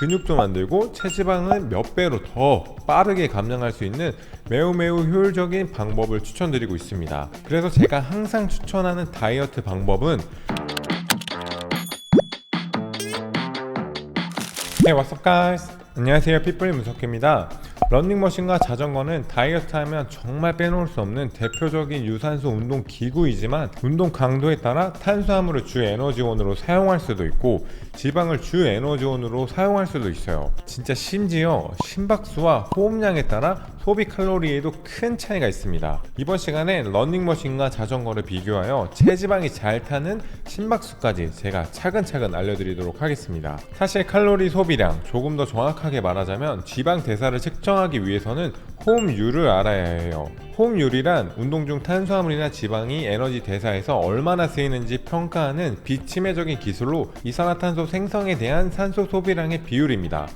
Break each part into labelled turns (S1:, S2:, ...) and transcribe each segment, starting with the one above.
S1: 근육도 만들고 체지방을 몇 배로 더 빠르게 감량할 수 있는 매우 효율적인 방법을 추천드리고 있습니다. 그래서 제가 항상 추천하는 다이어트 방법은 Hey, what's up guys? 안녕하세요, 핏불 문석희입니다. 러닝머신과 자전거는 다이어트하면 정말 빼놓을 수 없는 대표적인 유산소 운동 기구이지만 운동 강도에 따라 탄수화물을 주 에너지원으로 사용할 수도 있고 지방을 주 에너지원으로 사용할 수도 있어요. 진짜 심지어 심박수와 호흡량에 따라 소비 칼로리에도 큰 차이가 있습니다. 이번 시간엔 러닝머신과 자전거를 비교하여 체지방이 잘 타는 심박수까지 제가 차근차근 알려드리도록 하겠습니다. 사실 칼로리 소비량, 조금 더 정확하게 말하자면 지방 대사를 측정하기 위해서는 호흡율을 알아야 해요. 호흡율이란 운동 중 탄수화물이나 지방이 에너지 대사에서 얼마나 쓰이는지 평가하는 비치매적인 기술로 이산화탄소 생성에 대한 산소 소비량의 비율입니다.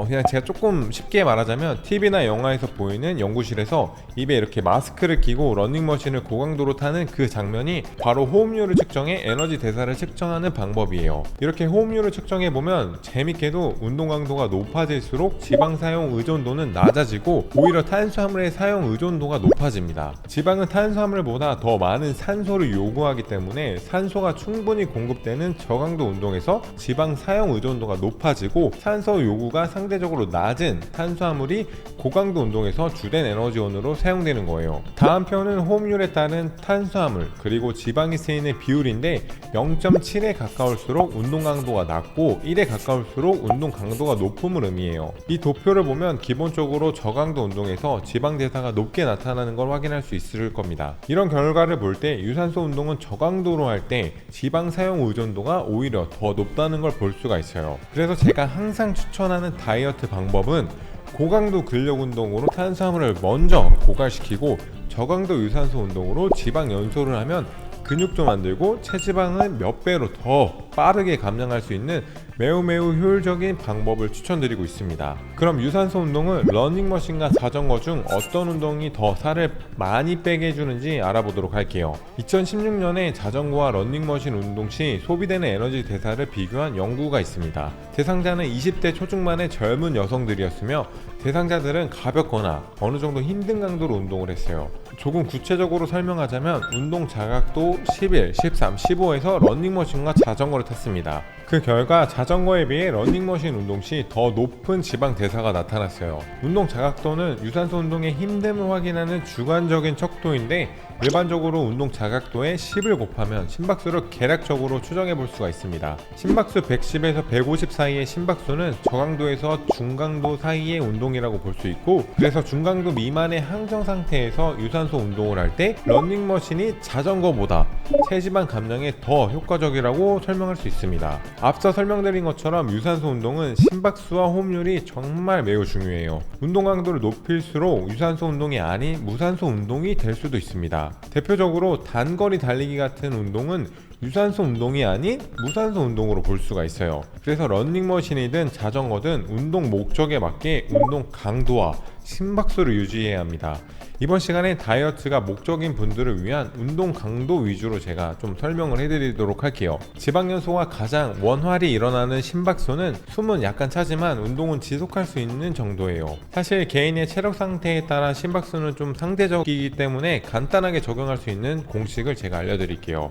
S1: 그냥 제가 조금 쉽게 말하자면 TV나 영화에서 보이는 연구실에서 입에 이렇게 마스크를 끼고 러닝머신을 고강도로 타는 그 장면이 바로 호흡율을 측정해 에너지 대사를 측정하는 방법이에요. 이렇게 호흡율을 측정해보면 재밌게도 운동 강도가 높아질수록 지방 사용 의존도는 낮아지고 오히려 탄수화물의 사용 의존도가 높아집니다. 지방은 탄수화물보다 더 많은 산소를 요구하기 때문에 산소가 충분히 공급되는 저강도 운동에서 지방 사용 의존도가 높아지고 산소 요구가 상대적으로 낮은 탄수화물이 고강도 운동에서 주된 에너지원으로 사용되는 거예요. 다음 표는 호흡율에 따른 탄수화물 그리고 지방이 쓰이는 비율인데 0.7에 가까울수록 운동 강도가 낮고 1에 가까울수록 운동 강도가 높음을 의미해요. 이 도표를 보면 기본적으로 저강도 운동에서 지방 대사가 높게 나타나는 걸 확인할 수 있을 겁니다. 이런 결과를 볼 때 유산소 운동은 저강도로 할 때 지방 사용 의존도가 오히려 더 높다는 걸 볼 수가 있어요. 그래서 제가 항상 추천하는 다이어트 방법은 고강도 근력 운동으로 탄수화물을 먼저 고갈시키고 저강도 유산소 운동으로 지방 연소를 하면 근육도 만들고 체지방을 몇 배로 더 빠르게 감량할 수 있는 매우 효율적인 방법을 추천드리고 있습니다. 그럼 유산소 운동은 러닝머신과 자전거 중 어떤 운동이 더 살을 많이 빼게 해주는지 알아보도록 할게요. 2016년에 자전거와 러닝머신 운동 시 소비되는 에너지 대사를 비교한 연구가 있습니다. 대상자는 20대 초중반의 젊은 여성들이었으며 대상자들은 가볍거나 어느 정도 힘든 강도로 운동을 했어요. 조금 구체적으로 설명하자면 운동 자각도 11, 13, 15에서 러닝머신과 자전거를 탔습니다. 그 결과 자전거에 비해 러닝머신 운동 시 더 높은 지방 대사가 나타났어요. 운동 자각도는 유산소 운동의 힘듦을 확인하는 주관적인 척도인데 일반적으로 운동 자각도에 10을 곱하면 심박수를 계략적으로 추정해 볼 수가 있습니다. 심박수 110에서 150 사이의 심박수는 저강도에서 중강도 사이의 운동이라고 볼 수 있고 그래서 중강도 미만의 항정 상태에서 유산소 운동을 할 때 러닝머신이 자전거보다 체지방 감량에 더 효과적이라고 설명할 수 있습니다. 앞서 설명드린 것처럼 유산소 운동은 심박수와 호흡률이 정말 매우 중요해요. 운동 강도를 높일수록 유산소 운동이 아닌 무산소 운동이 될 수도 있습니다. 대표적으로 단거리 달리기 같은 운동은 유산소 운동이 아닌 무산소 운동으로 볼 수가 있어요. 그래서 러닝머신이든 자전거든 운동 목적에 맞게 운동 강도와 심박수를 유지해야 합니다. 이번 시간에 다이어트가 목적인 분들을 위한 운동 강도 위주로 제가 좀 설명을 해드리도록 할게요. 지방 연소가 가장 원활히 일어나는 심박수는 숨은 약간 차지만 운동은 지속할 수 있는 정도예요. 사실 개인의 체력 상태에 따라 심박수는 좀 상대적이기 때문에 간단하게 적용할 수 있는 공식을 제가 알려드릴게요.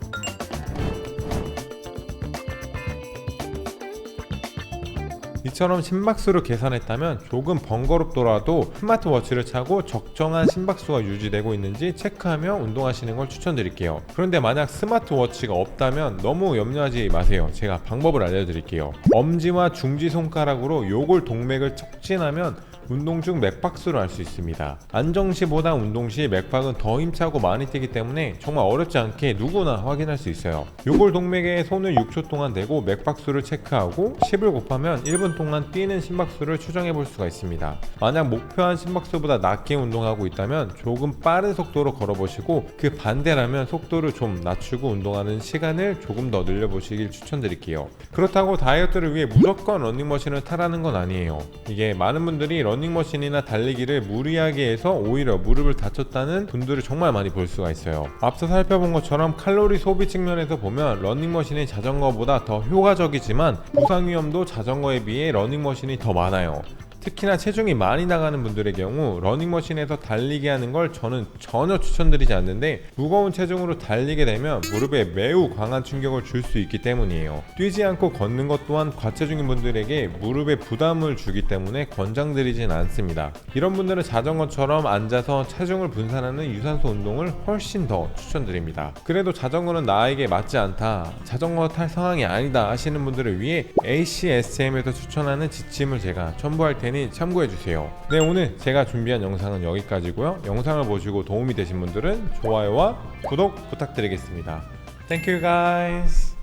S1: 이처럼 심박수를 계산했다면 조금 번거롭더라도 스마트워치를 차고 적정한 심박수가 유지되고 있는지 체크하며 운동하시는 걸 추천드릴게요. 그런데 만약 스마트워치가 없다면 너무 염려하지 마세요. 제가 방법을 알려드릴게요. 엄지와 중지 손가락으로 요골 동맥을 척진하면 운동 중 맥박수를 알 수 있습니다. 안정시보다 운동 시 맥박은 더 힘차고 많이 뛰기 때문에 정말 어렵지 않게 누구나 확인할 수 있어요. 요골 동맥에 손을 6초 동안 대고 맥박수를 체크하고 10을 곱하면 1분 동안 뛰는 심박수를 추정해 볼 수가 있습니다. 만약 목표한 심박수보다 낮게 운동하고 있다면 조금 빠른 속도로 걸어보시고 그 반대라면 속도를 좀 낮추고 운동하는 시간을 조금 더 늘려보시길 추천드릴게요. 그렇다고 다이어트를 위해 무조건 러닝머신을 타라는 건 아니에요. 이게 많은 분들이 러닝머신이나 달리기를 무리하게 해서 오히려 무릎을 다쳤다는 분들을 정말 많이 볼 수가 있어요. 앞서 살펴본 것처럼 칼로리 소비 측면에서 보면 러닝머신이 자전거보다 더 효과적이지만 부상 위험도 자전거에 비해 러닝머신이 더 많아요. 특히나 체중이 많이 나가는 분들의 경우 러닝머신에서 달리게 하는 걸 저는 전혀 추천드리지 않는데, 무거운 체중으로 달리게 되면 무릎에 매우 강한 충격을 줄 수 있기 때문이에요. 뛰지 않고 걷는 것 또한 과체중인 분들에게 무릎에 부담을 주기 때문에 권장드리진 않습니다. 이런 분들은 자전거처럼 앉아서 체중을 분산하는 유산소 운동을 훨씬 더 추천드립니다. 그래도 자전거는 나에게 맞지 않다, 자전거 탈 상황이 아니다 하시는 분들을 위해 ACSM에서 추천하는 지침을 제가 첨부할 테니 참고해주세요. 네, 오늘 제가 준비한 영상은 여기까지고요. 영상을 보시고 도움이 되신 분들은 좋아요와 구독 부탁드리겠습니다. Thank you guys.